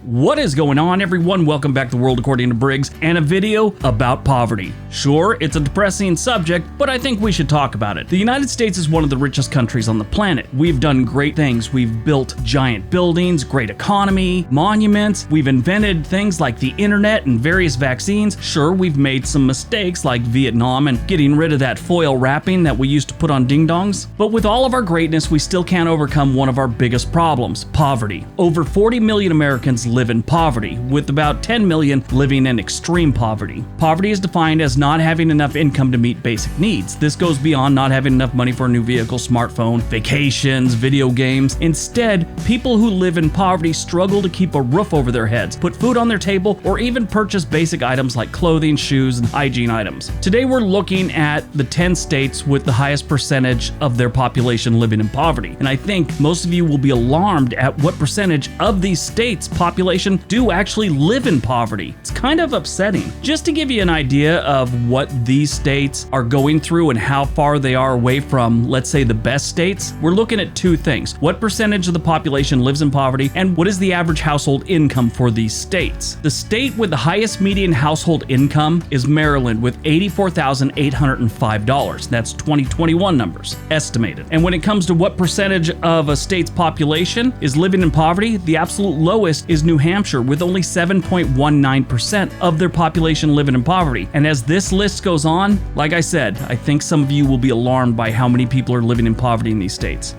What is going on, everyone? Welcome back to the World According to Briggs and a video about poverty. Sure, it's a depressing subject, but I think we should talk about it. The United States is one of the richest countries on the planet. We've done great things. We've built giant buildings, great economy, monuments. We've invented things like the internet and various vaccines. Sure, we've made some mistakes like Vietnam and getting rid of that foil wrapping that we used to put on ding-dongs. But with all of our greatness, we still can't overcome one of our biggest problems, poverty. Over 40 million Americans live in poverty, with about 10 million living in extreme poverty. Poverty is defined as not having enough income to meet basic needs. This goes beyond not having enough money for a new vehicle, smartphone, vacations, video games. Instead, people who live in poverty struggle to keep a roof over their heads, put food on their table, or even purchase basic items like clothing, shoes, and hygiene items. Today, we're looking at the 10 states with the highest percentage of their population living in poverty. And I think most of you will be alarmed at what percentage of these states' population do actually live in poverty. It's kind of upsetting. Just to give you an idea of what these states are going through and how far they are away from, let's say, the best states, we're looking at two things. What percentage of the population lives in poverty, and what is the average household income for these states? The state with the highest median household income is Maryland with $84,805. That's 2021 numbers, estimated. And when it comes to what percentage of a state's population is living in poverty, the absolute lowest is New Hampshire with only 7.19% of their population living in poverty. And as this list goes on, like I said, I think some of you will be alarmed by how many people are living in poverty in these states.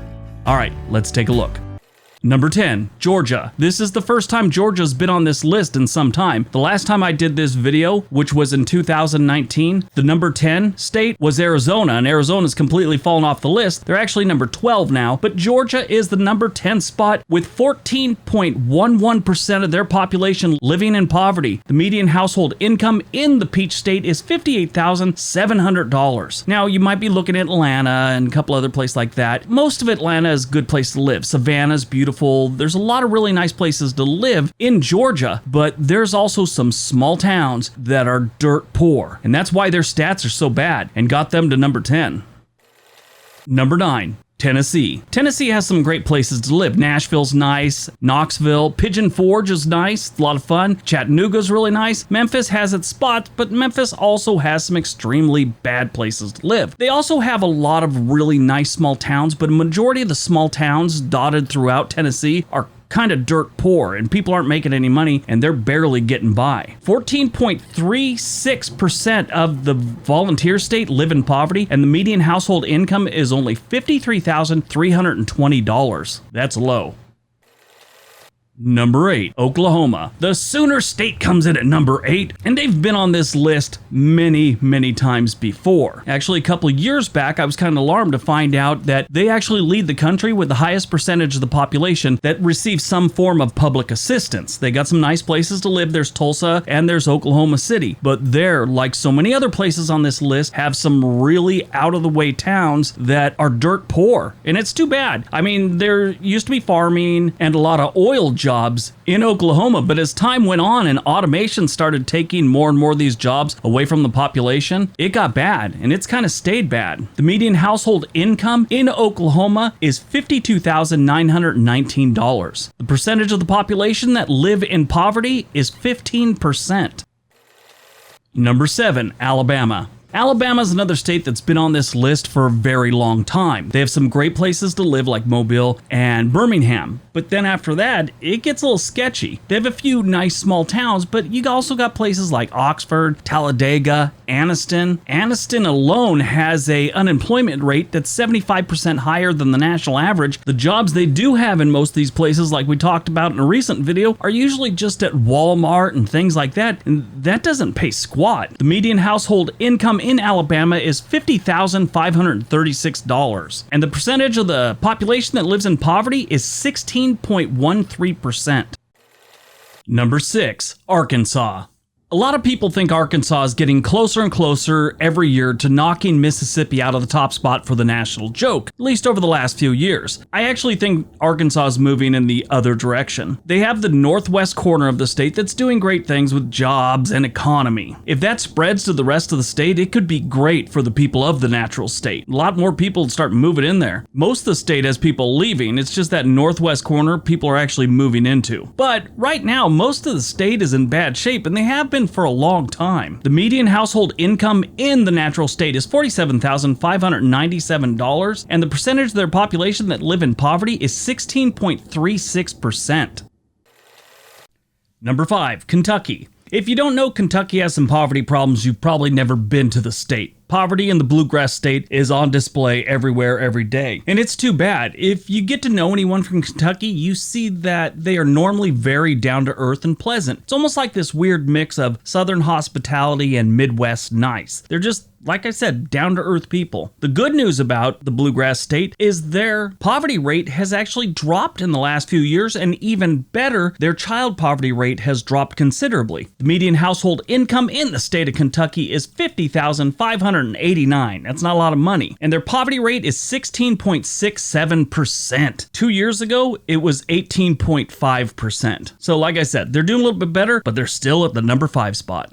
All right, let's take a look. Number 10, Georgia. This is the first time Georgia's been on this list in some time. The last time I did this video, which was in 2019, the number 10 state was Arizona, and Arizona's completely fallen off the list. They're actually number 12 now, but Georgia is the number 10 spot with 14.11% of their population living in poverty. The median household income in the Peach State is $58,700. Now, you might be looking at Atlanta and a couple other places like that. Most of Atlanta is a good place to live. Savannah's beautiful. There's a lot of really nice places to live in Georgia, but there's also some small towns that are dirt poor, and that's why their stats are so bad and got them to number 10. Number 9. Tennessee. Tennessee has some great places to live. Nashville's nice. Knoxville. Pigeon Forge is nice. A lot of fun. Chattanooga's really nice. Memphis has its spots, but Memphis also has some extremely bad places to live. They also have a lot of really nice small towns, but a majority of the small towns dotted throughout Tennessee are kind of dirt poor, and people aren't making any money, and they're barely getting by. 14.36% of the volunteer state live in poverty, and the median household income is only $53,320. That's low. Number 8, Oklahoma. The Sooner State comes in at number 8, and they've been on this list many times before. Actually, a couple of years back, I was kind of alarmed to find out that they actually lead the country with the highest percentage of the population that receives some form of public assistance. They got some nice places to live. There's Tulsa and there's Oklahoma City, but they're, like so many other places on this list, have some really out-of-the-way towns that are dirt poor, and it's too bad. I mean, there used to be farming and a lot of oil jobs in Oklahoma, but as time went on and automation started taking more and more of these jobs away from the population, it got bad, and it's kind of stayed bad. The median household income in Oklahoma is $52,919. The percentage of the population that live in poverty is 15%. Number 7, Alabama. Alabama is another state that's been on this list for a very long time. They have some great places to live like Mobile and Birmingham, but then after that, it gets a little sketchy. They have a few nice small towns, but you also got places like Oxford, Talladega, Anniston. Anniston alone has a unemployment rate that's 75% higher than the national average. The jobs they do have in most of these places, like we talked about in a recent video, are usually just at Walmart and things like that, and that doesn't pay squat. The median household income in Alabama is $50,536, and the percentage of the population that lives in poverty is 16.13%. Number 6, Arkansas. A lot of people think Arkansas is getting closer and closer every year to knocking Mississippi out of the top spot for the national joke, at least over the last few years. I actually think Arkansas is moving in the other direction. They have the northwest corner of the state that's doing great things with jobs and economy. If that spreads to the rest of the state, it could be great for the people of the natural state. A lot more people would start moving in there. Most of the state has people leaving, it's just that northwest corner people are actually moving into. But right now, most of the state is in bad shape, and they have been for a long time. The median household income in the natural state is $47,597, and the percentage of their population that live in poverty is 16.36%. Number 5, Kentucky. If you don't know Kentucky has some poverty problems, you've probably never been to the state. Poverty in the bluegrass state is on display everywhere, every day. And it's too bad. If you get to know anyone from Kentucky, you see that they are normally very down to earth and pleasant. It's almost like this weird mix of Southern hospitality and Midwest nice. They're just, like I said, down-to-earth people. The good news about the bluegrass state is their poverty rate has actually dropped in the last few years, and even better, their child poverty rate has dropped considerably. The median household income in the state of Kentucky is $50,589. That's not a lot of money. And their poverty rate is 16.67%. 2 years ago, it was 18.5%. So like I said, they're doing a little bit better, but they're still at the number 5 spot.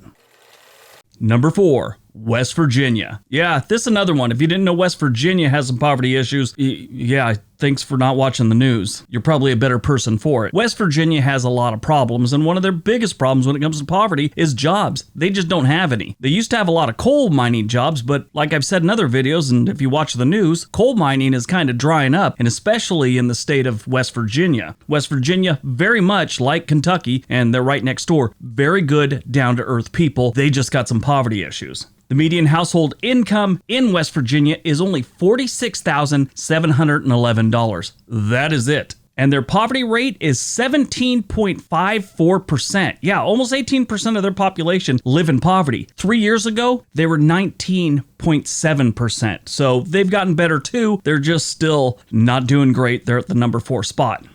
Number 4. West Virginia. Yeah, this is another one. If you didn't know West Virginia has some poverty issues, yeah, thanks for not watching the news. You're probably a better person for it. West Virginia has a lot of problems, and one of their biggest problems when it comes to poverty is jobs. They just don't have any. They used to have a lot of coal mining jobs, but like I've said in other videos, and if you watch the news, coal mining is kind of drying up, and especially in the state of West Virginia. West Virginia, very much like Kentucky, and they're right next door, very good, down-to-earth people. They just got some poverty issues. The median household income in West Virginia is only $46,711. That is it. And their poverty rate is 17.54%. Yeah, almost 18% of their population live in poverty. 3 years ago, they were 19.7%. So they've gotten better too. They're just still not doing great. They're at the number 4 spot.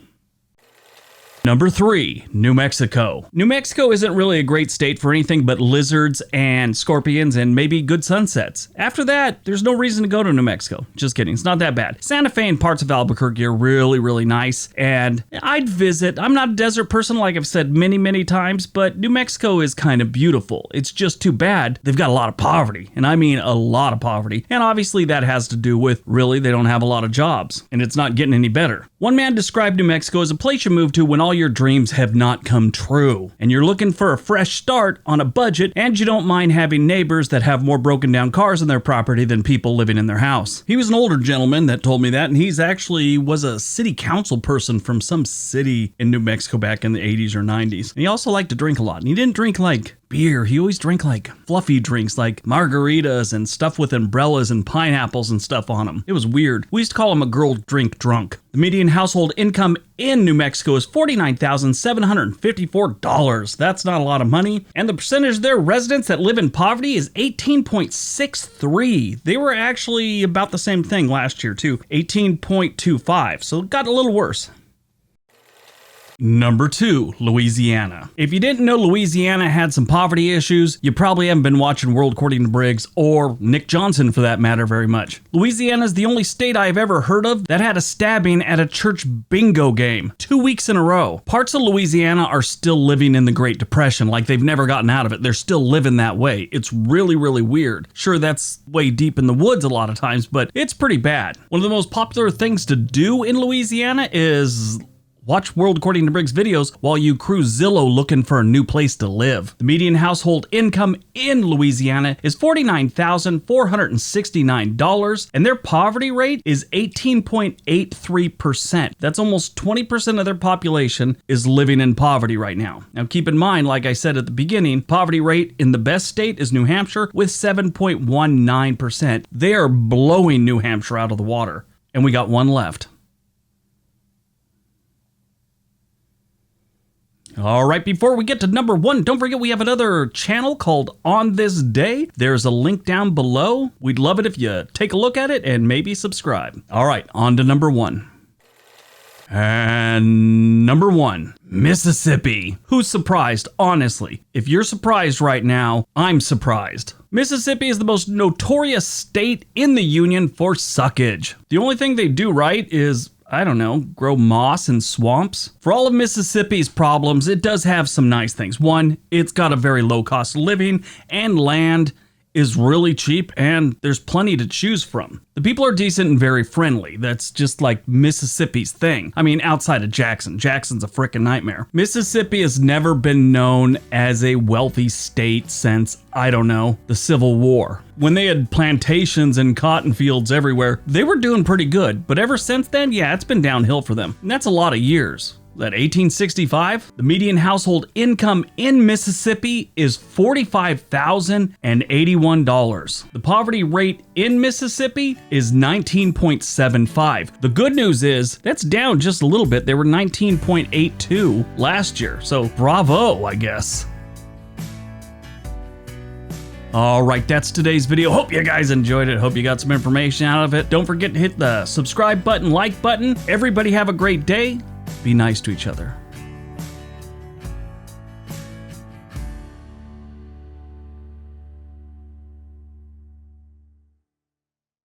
Number 3, New Mexico. New Mexico isn't really a great state for anything but lizards and scorpions and maybe good sunsets. After that, there's no reason to go to New Mexico. Just kidding, it's not that bad. Santa Fe and parts of Albuquerque are really, really nice, and I'd visit. I'm not a desert person like I've said many, many times, but New Mexico is kind of beautiful. It's just too bad they've got a lot of poverty, and I mean a lot of poverty. And obviously that has to do with, really, they don't have a lot of jobs, and it's not getting any better. One man described New Mexico as a place you move to when all your dreams have not come true, and you're looking for a fresh start on a budget, and you don't mind having neighbors that have more broken down cars in their property than people living in their house. He was an older gentleman that told me that, and he's actually was a city council person from some city in New Mexico back in the 80s or 90s. And he also liked to drink a lot, and he didn't drink like beer. He always drank like fluffy drinks like margaritas and stuff with umbrellas and pineapples and stuff on them. It was weird. We used to call him a girl drink drunk. The median household income in New Mexico is $49,754. That's not a lot of money. And the percentage of their residents that live in poverty is 18.63. They were actually about the same thing last year too, 18.25. So it got a little worse. Number 2, Louisiana. If you didn't know Louisiana had some poverty issues, you probably haven't been watching World According to Briggs, or Nick Johnson for that matter, very much. Louisiana is the only state I've ever heard of that had a stabbing at a church bingo game 2 weeks in a row. Parts of Louisiana are still living in the Great Depression, like they've never gotten out of it. They're still living that way. It's really, really weird. Sure, that's way deep in the woods a lot of times, but it's pretty bad. One of the most popular things to do in Louisiana is watch World According to Briggs videos while you cruise Zillow looking for a new place to live. The median household income in Louisiana is $49,469, and their poverty rate is 18.83%. That's almost 20% of their population is living in poverty right now. Now keep in mind, like I said at the beginning, poverty rate in the best state is New Hampshire with 7.19%. They are blowing New Hampshire out of the water. And we got one left. All right, before we get to number 1, don't forget we have another channel called On This Day. There's a link down below. We'd love it if you take a look at it and maybe subscribe. All right, on to number 1. And Number 1, Mississippi. Who's surprised? Honestly, if you're surprised right now, I'm surprised. Mississippi is the most notorious state in the union for suckage. The only thing they do right is, I don't know, grow moss in swamps. For all of Mississippi's problems, it does have some nice things. One, it's got a very low cost of living, and land is really cheap, and there's plenty to choose from. The people are decent and very friendly. That's just like Mississippi's thing. I mean, outside of Jackson. Jackson's a frickin' nightmare. Mississippi has never been known as a wealthy state since, I don't know, the Civil War. When they had plantations and cotton fields everywhere, they were doing pretty good. But ever since then, yeah, it's been downhill for them. And that's a lot of years. That 1865, the median household income in Mississippi is $45,081. The poverty rate in Mississippi is 19.75. The good news is that's down just a little bit. They were 19.82 last year. So bravo, I guess. All right, that's today's video. Hope you guys enjoyed it. Hope you got some information out of it. Don't forget to hit the subscribe button, like button. Everybody have a great day. Be nice to each other.